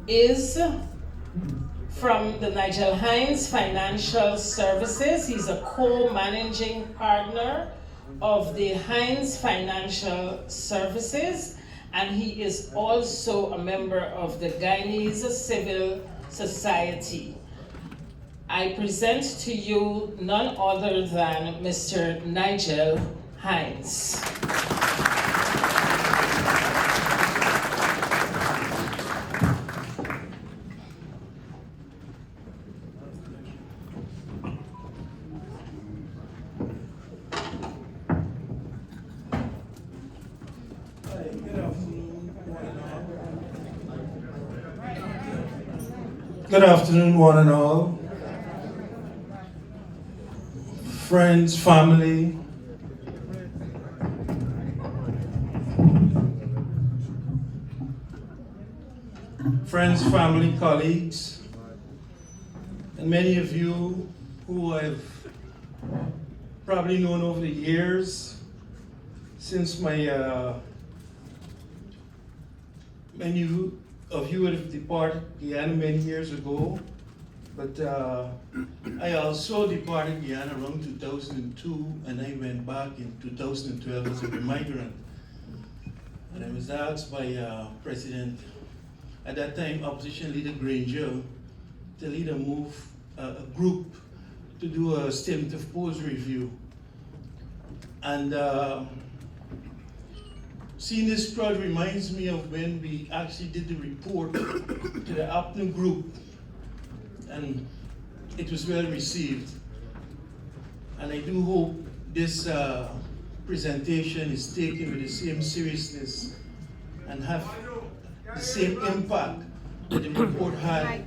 is from the Nigel Hines Financial Services. He's a co-managing partner of the Hines Financial Services, and he is also a member of the Guyanese Civil Society. I present to you none other than Mr. Nigel Hines. Good afternoon, one and all. Friends, family, colleagues, and many of you who I've probably known over the years since many of you would have departed Guyana many years ago, but I also departed Guyana around 2002, and I went back in 2012 as a migrant. And I was asked by President, at that time, Opposition Leader Granger, to lead a group to do a statement of post review. And seeing this crowd reminds me of when we actually did the report to the Upton group, and it was well received. And I do hope this presentation is taken with the same seriousness and have the same impact that the report had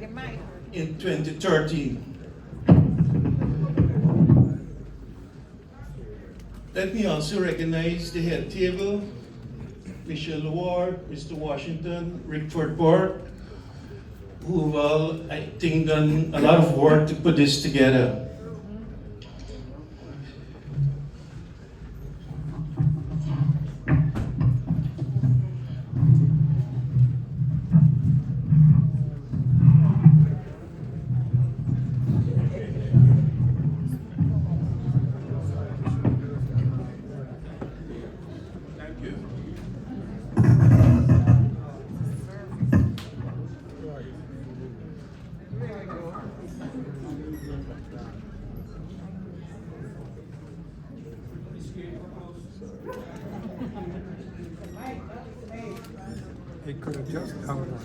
in 2013. Let me also recognize the head table, Michelle Ward, Mr. Washington, Rickford Port, who have all, I think, done a lot of work to put this together. It could have just come on.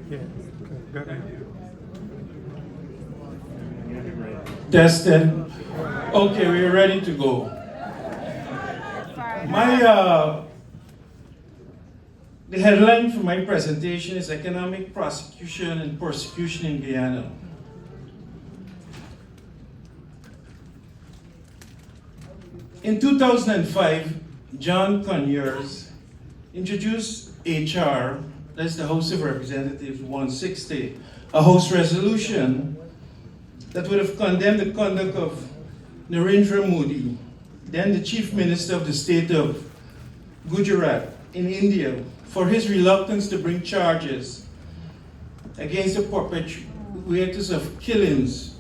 Yeah, better. Testing. Okay, we're ready to go. The headline for my presentation is Economic Prosecution and Persecution in Guyana. In 2005, John Conyers introduced HR, that's the House of Representatives 160, a House resolution that would have condemned the conduct of Narendra Modi, then the Chief Minister of the state of Gujarat in India, for his reluctance to bring charges against the perpetrators of killings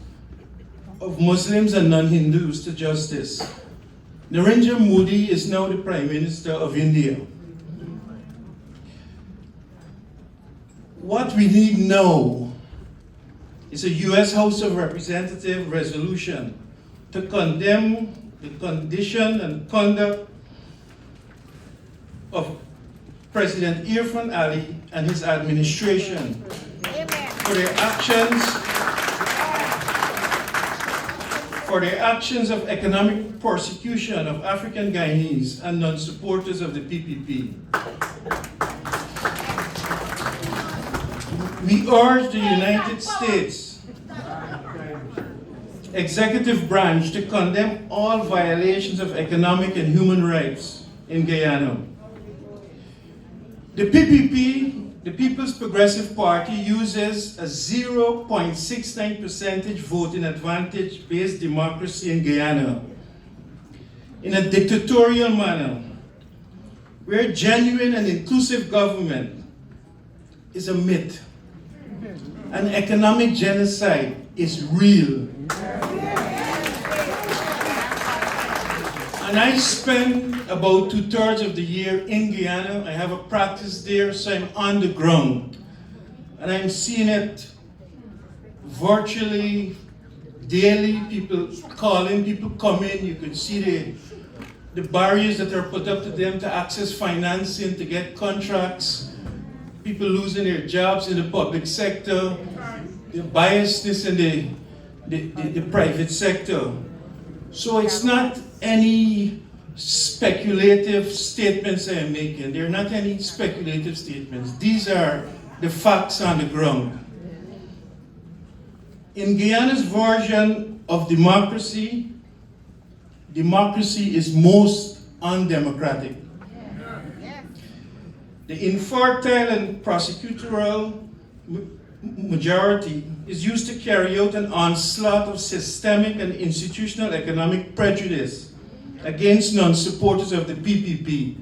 of Muslims and non-Hindus to justice. Narendra Modi is now the Prime Minister of India. What we need now is a US House of Representatives resolution to condemn the condition and conduct of President Irfan Ali and his administration for their actions of economic persecution of African Guyanese and non-supporters of the PPP. We urge the United States executive branch to condemn all violations of economic and human rights in Guyana. The PPP, the People's Progressive Party, uses a 0.69% voting advantage-based democracy in Guyana in a dictatorial manner, where genuine and inclusive government is a myth. An economic genocide is real. And I spend about 2/3 of the year in Guyana. I have a practice there, so I'm on the ground. And I'm seeing it virtually, daily. People calling, people come in. You can see the barriers that are put up to them to access financing, to get contracts. People losing their jobs in the public sector, the biasness in the private sector. So it's not any speculative statements I am making. They're not any speculative statements. These are the facts on the ground. In Guyana's version of democracy, democracy is most undemocratic. The infertile and prosecutorial majority is used to carry out an onslaught of systemic and institutional economic prejudice against non-supporters of the PPP.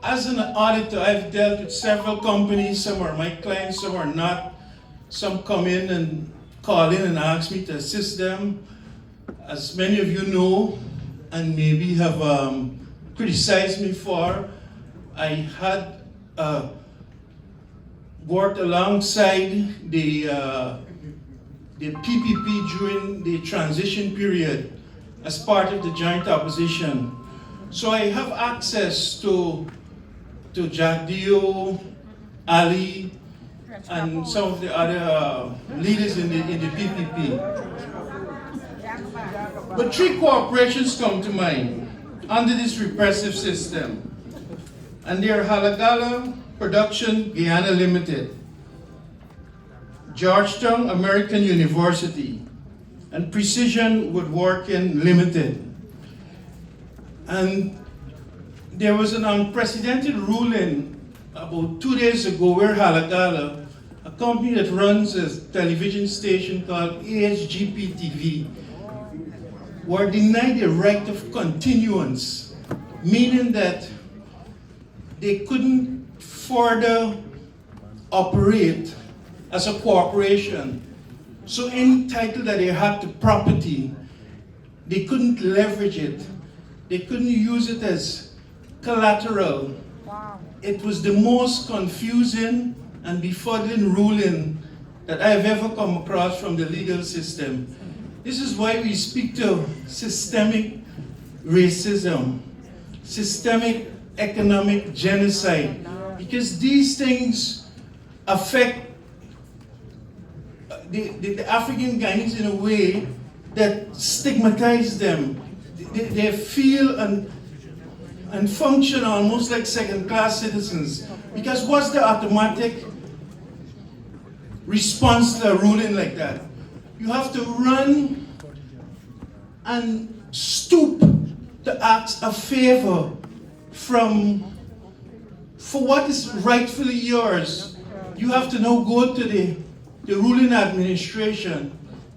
As an auditor, I've dealt with several companies. Some are my clients, some are not. Some come in and call in and ask me to assist them. As many of you know, and maybe have criticized me for, I had worked alongside the PPP during the transition period as part of the joint opposition. So I have access to Jack Dio, Ali, and some of the other leaders in the PPP. But three corporations come to mind under this repressive system, and they are Halagala Production Guyana Limited, Georgetown American University, and Precision Woodworking Limited. And there was an unprecedented ruling about 2 days ago where Halagala, a company that runs a television station called ASGP TV, were denied the right of continuance, meaning that they couldn't further operate as a corporation. So any title that they had to property, they couldn't leverage it. They couldn't use it as collateral. Wow. It was the most confusing and befuddling ruling that I've ever come across from the legal system. This is why we speak to systemic racism, systemic economic genocide, because these things affect the African Guyanese in a way that stigmatize them. They feel and function almost like second-class citizens. Because what's the automatic response to a ruling like that? You have to run and stoop to ask a favor for what is rightfully yours. You have to now go to the ruling administration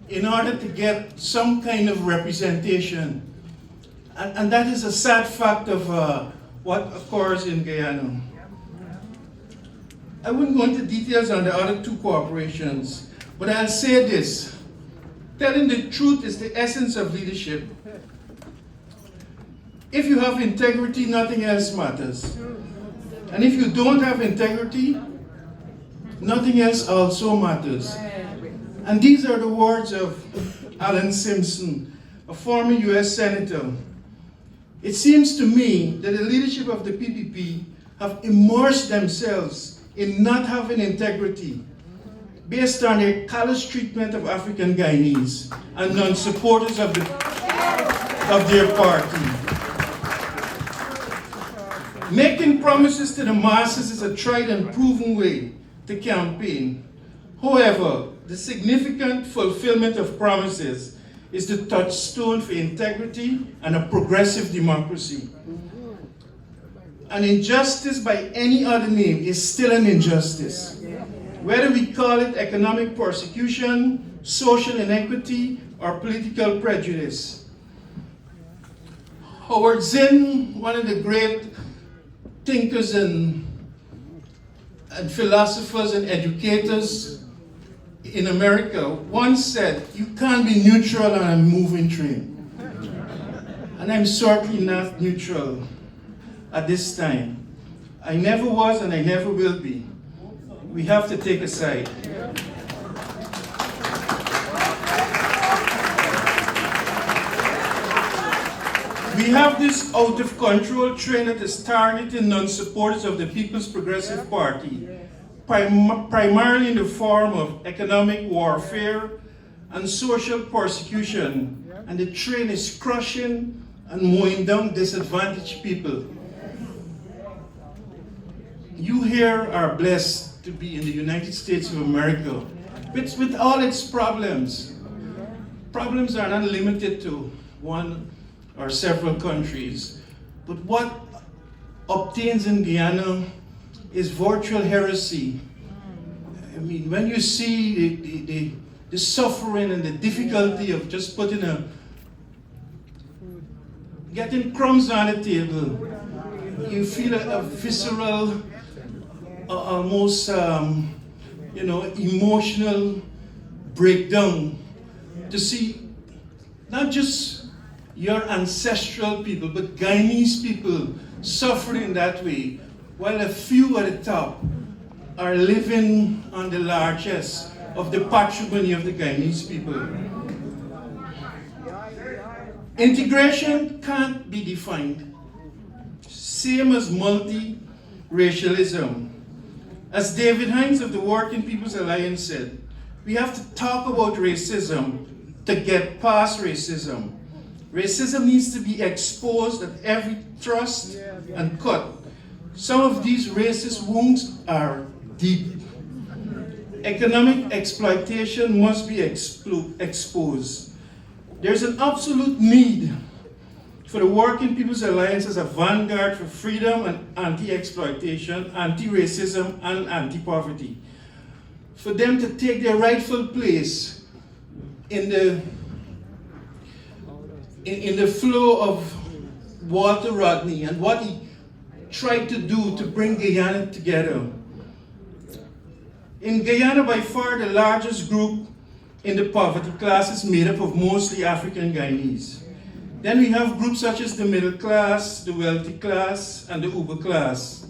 in order to get some kind of representation. And that is a sad fact of what occurs in Guyana. I wouldn't go into details on the other two corporations, but I'll say this. Telling the truth is the essence of leadership. If you have integrity, nothing else matters. And if you don't have integrity, nothing else also matters. And these are the words of Alan Simpson, a former US Senator. It seems to me that the leadership of the PPP have immersed themselves in not having integrity based on their callous treatment of African Guyanese and non-supporters of their party. Making promises to the masses is a tried and proven way to campaign. However, the significant fulfillment of promises is the touchstone for integrity and a progressive democracy. An injustice by any other name is still an injustice. Whether we call it economic persecution, social inequity, or political prejudice. Howard Zinn, one of the great thinkers and and philosophers and educators in America once said, you can't be neutral on a moving train. And I'm certainly not neutral at this time. I never was and I never will be. We have to take a side. We have this out-of-control train that is targeting non-supporters of the People's Progressive Party, primarily in the form of economic warfare and social persecution, and the train is crushing and mowing down disadvantaged people. You here are blessed to be in the United States of America, with all its problems. Problems are not limited to one or several countries, but what obtains in Guyana is virtual heresy. I mean, when you see the suffering and the difficulty of just getting crumbs on the table, you feel a visceral, almost, emotional breakdown to see not just your ancestral people, but Guyanese people suffering that way, while a few at the top are living on the largesse of the patrimony of the Guyanese people. Integration can't be defined, same as multi-racialism. As David Hines of the Working People's Alliance said, we have to talk about racism to get past racism. Racism needs to be exposed at every thrust and cut. Some of these racist wounds are deep. Economic exploitation must be exposed. There's an absolute need for the Working People's Alliance as a vanguard for freedom and anti-exploitation, anti-racism, and anti-poverty. For them to take their rightful place in the flow of Walter Rodney and what he tried to do to bring Guyana together. In Guyana, by far the largest group in the poverty class is made up of mostly African Guyanese. Then we have groups such as the middle class, the wealthy class, and the uber class.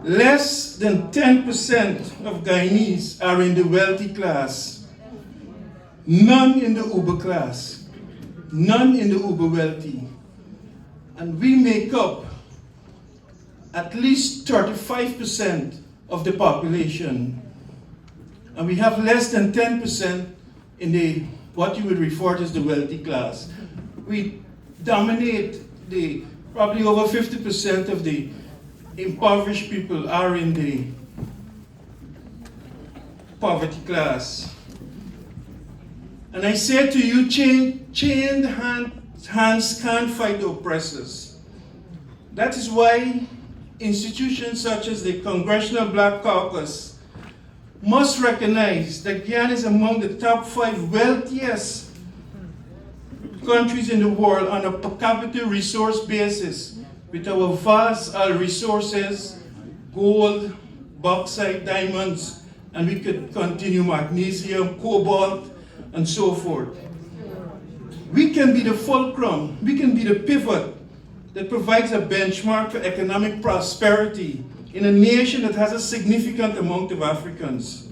Less than 10% of Guyanese are in the wealthy class, none in the uber class. None in the uber wealthy. And we make up at least 35% of the population. And we have less than 10% in what you would refer to as the wealthy class. We dominate probably over 50% of the impoverished people are in the poverty class. And I say to you, chained hands can't fight the oppressors. That is why institutions such as the Congressional Black Caucus must recognize that Guyana is among the top 5 wealthiest countries in the world on a per capita resource basis, with our vast resources, gold, bauxite, diamonds, and we could continue magnesium, cobalt, and so forth. We can be the fulcrum, we can be the pivot that provides a benchmark for economic prosperity in a nation that has a significant amount of Africans.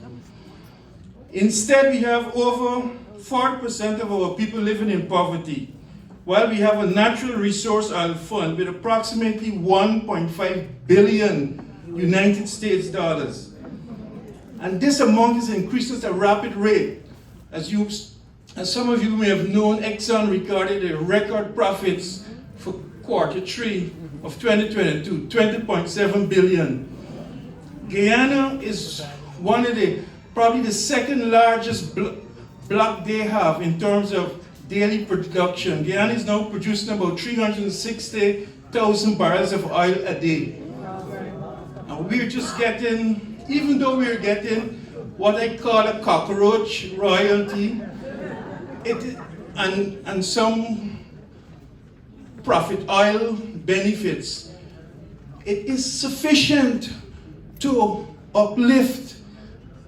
Instead, we have over 40% of our people living in poverty, while we have a natural resource oil fund with approximately 1.5 billion United States dollars. And this amount is increasing at a rapid rate. As some of you may have known, Exxon recorded a record profits for Q3 of 2022, 20.7 billion. Guyana is probably the second largest block they have in terms of daily production. Guyana is now producing about 360,000 barrels of oil a day. And we're just getting, even though we're getting what I call a cockroach royalty, and some profit oil benefits, it is sufficient to uplift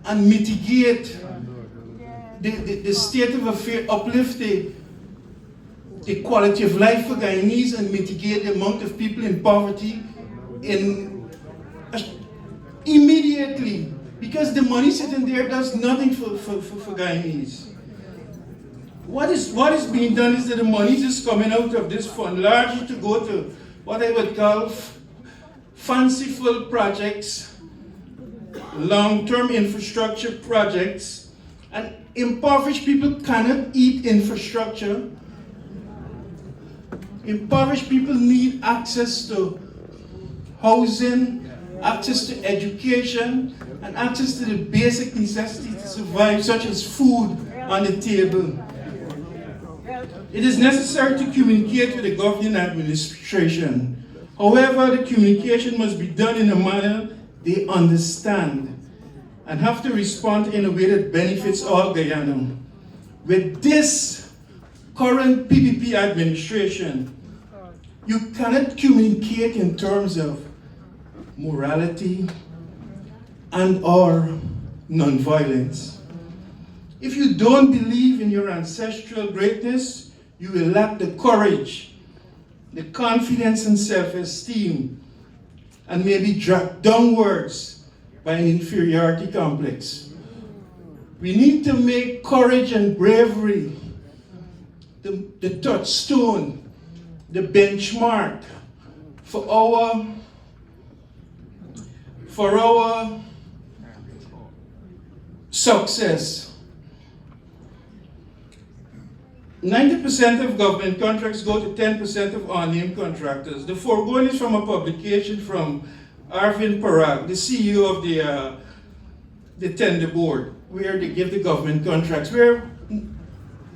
and mitigate the state of affairs, uplift the quality of life for Guyanese and mitigate the amount of people in poverty immediately, because the money sitting there does nothing for Guyanese. What is being done is that the money is coming out of this fund largely to go to what I would call fanciful projects, long-term infrastructure projects, and impoverished people cannot eat infrastructure. Impoverished people need access to housing, access to education, and access to the basic necessities to survive, such as food on the table. It is necessary to communicate with the governing administration. However, the communication must be done in a manner they understand and have to respond in a way that benefits all Guyana. With this current PPP administration, you cannot communicate in terms of morality and or non-violence. If you don't believe in your ancestral greatness, you will lack the courage, the confidence and self-esteem, and may be dragged downwards by an inferiority complex. We need to make courage and bravery the touchstone, the benchmark for our success. 90% of government contracts go to 10% of unnamed contractors. The foregoing is from a publication from Arvind Parag, the CEO of the tender board, where they give the government contracts, where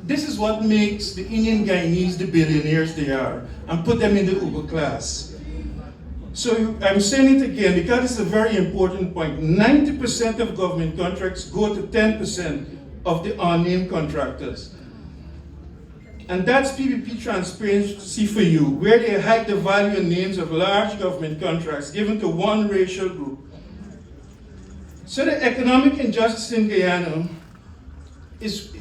this is what makes the Indian Guyanese the billionaires they are, and put them in the Uber class. So I'm saying it again because it's a very important point. 90% of government contracts go to 10% of the unnamed contractors. And that's PPP transparency for you, where they hide the value and names of large government contracts given to one racial group. So the economic injustice in Guyana is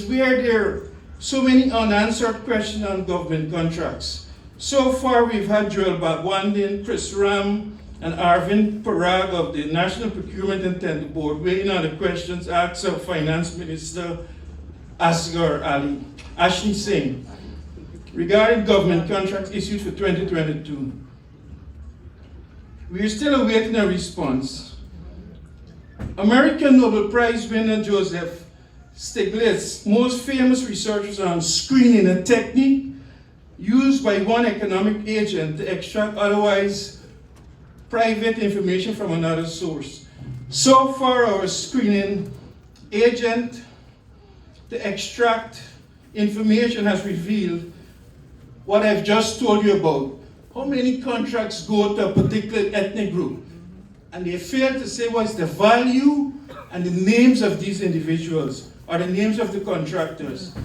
where there are so many unanswered questions on government contracts. So far, we've had Joel Bagwandin, Chris Ram, and Arvind Parag of the National Procurement and Tender Board weighing on the questions asked of Finance Minister Ashni Singh regarding government contracts issued for 2022. We are still awaiting a response. American Nobel Prize winner Joseph Stiglitz, most famous researchers on screening, a technique used by one economic agent to extract otherwise private information from another source. So far, our screening agent to extract information has revealed what I've just told you about. How many contracts go to a particular ethnic group? And they fail to say what's the value and the names of these individuals or the names of the contractors.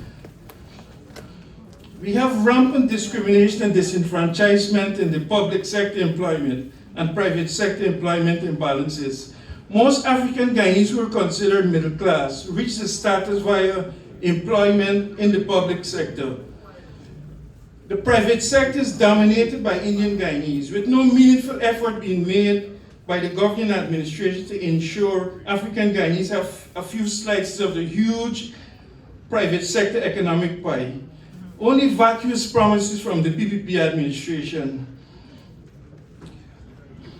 We have rampant discrimination and disenfranchisement in the public sector employment and private sector employment imbalances. Most African Guyanese who are considered middle class reach the status via employment in the public sector. The private sector is dominated by Indian Guyanese, with no meaningful effort being made by the governing administration to ensure African Guyanese have a few slices of the huge private sector economic pie. Only vacuous promises from the PPP administration.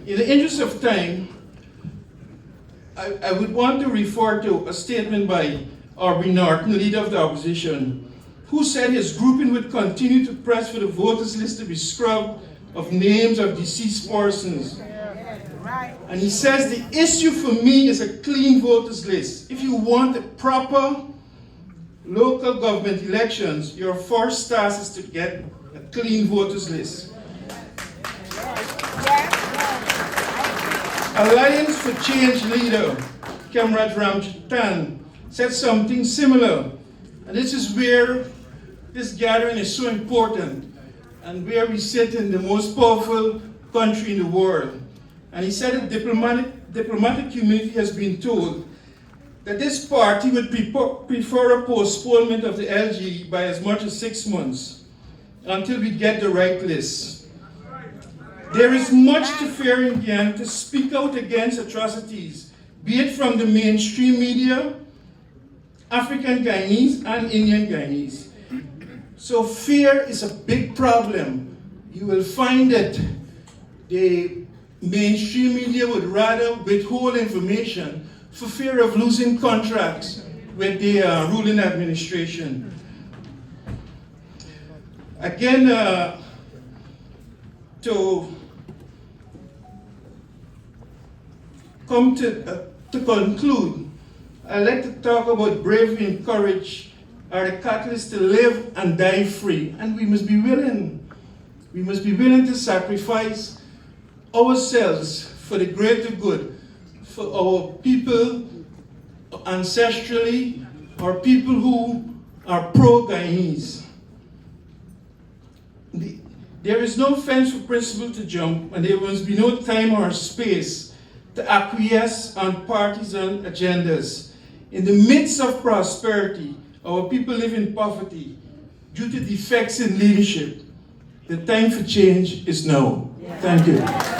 In the interest of time, I would want to refer to a statement by Aubrey Norton, leader of the opposition, who said his grouping would continue to press for the voters list to be scrubbed of names of deceased persons. And he says the issue for me is a clean voters list. If you want a proper local government elections, your first task is to get a clean voters list. Alliance for Change leader, Comrade Ramjitan, said something similar. And this is where this gathering is so important and where we sit in the most powerful country in the world. And he said the diplomatic community has been told that this party would prefer a postponement of the LG by as much as 6 months until we get the right list. There is much to fear in Guyana to speak out against atrocities, be it from the mainstream media, African Guyanese and Indian Guyanese. So fear is a big problem. You will find that the mainstream media would rather withhold information for fear of losing contracts with the ruling administration. Again, to come to conclude, I'd like to talk about bravery and courage are the catalysts to live and die free. And we must be willing. We must be willing to sacrifice ourselves for the greater good, for our people ancestrally, or people who are pro-Guyanese. There is no fence for principle to jump, and there must be no time or space to acquiesce on partisan agendas. In the midst of prosperity, our people live in poverty due to defects in leadership. The time for change is now. Thank you.